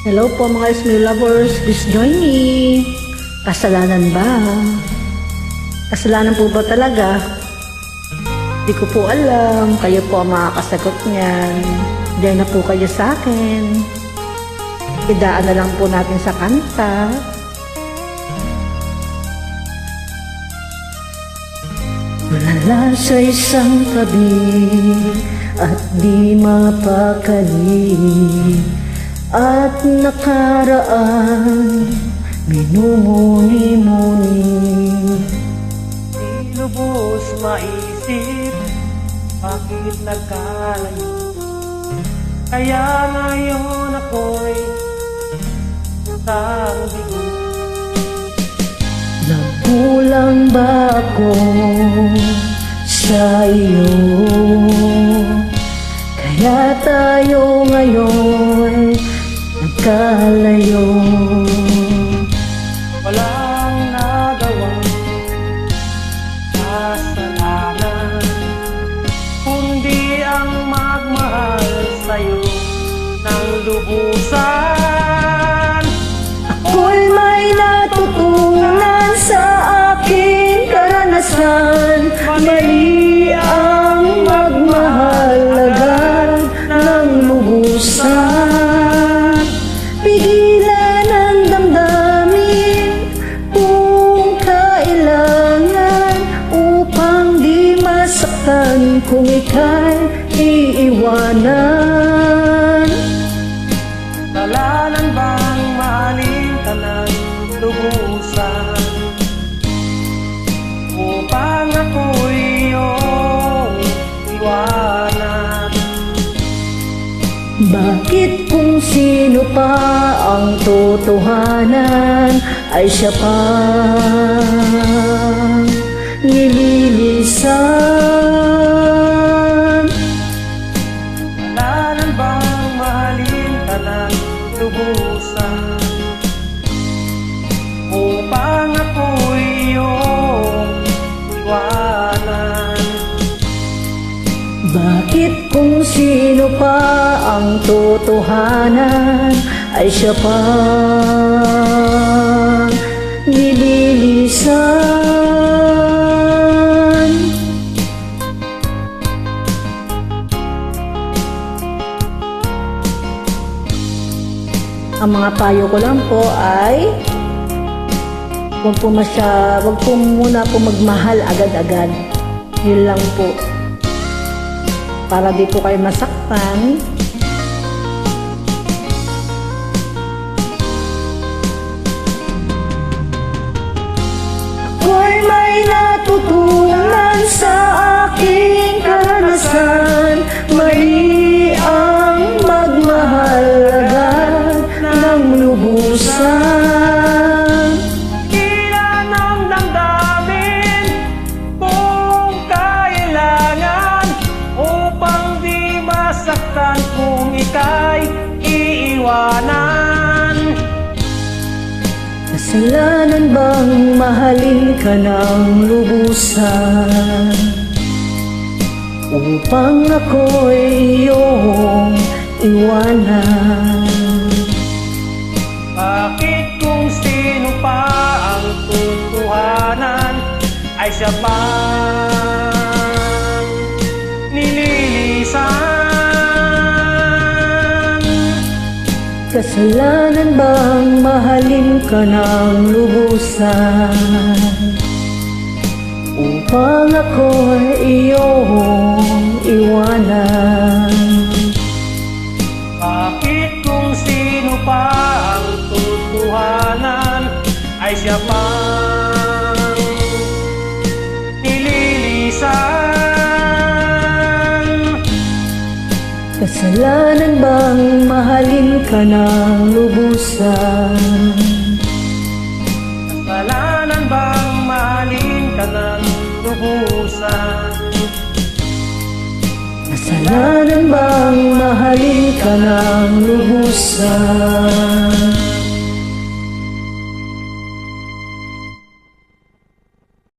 Hello po mga Smell lovers, please join me. Kasalanan ba? Kasalanan po ba talaga? Di ko po alam. Kayo po ang makakasagot niyan. Diyan na po kayo sa akin. Idaan na lang po natin sa kanta. Malala sa isang tabi at di mapakali, at nakaraan minumuni-muni. Di lubos maisip bakit nagkalayo, kaya ngayon ako'y utang bigo. Nagkulang ba ako sa iyo? Kaya tayo ngayon nagkalayo. Walang nagawang kasalanan, kundi ang magmahal sa'yo ng lubusan. Ako'y may natutunan sa aking karanasan. Mali ang magmahal agad ng lubusan. Pigilan ang damdamin kung kailangan, upang di masaktan kung ika'y iiwanan. Kasalanan bang mahalin ka ng lubusan, upang ako'y iyong iwanan? Bakit kung sino pa ang totohanan ay siya pa nililisan? Kasalanan bang mahalin ka ng lubusan, upang ako'y iyong iwanan? Bakit kung sino pa ang totohanan ay siya pa nililisan? Ang mga payo ko lang po ay huwag po muna po magmahal agad-agad. Yun lang po. Para di po kayo masaktan. Ako'y may natutunan sa aking karanasan. Mali ang magmahal agad ng lubusan. Ilan ang damdamin kung kailangan, upang di masaktan kung ika'y iiwanan. Kasalanan bang mahalin ka ng lubusan, upang ako'y iyong iwanan? Bakit kung sino pa ang totohanan ay siya pang nililisan? Kasalanan bang mahalin ka ng lubusan, upang ako'y iyong iwanan? Bakit kung sino pa ang totohanan ay siya pang nililisan? Kasalanan bang mahalin ka ng lubusan, Kasalanan bang mahalin ka ng lubusan? kasalanan bang mahalin ka ng lubusan?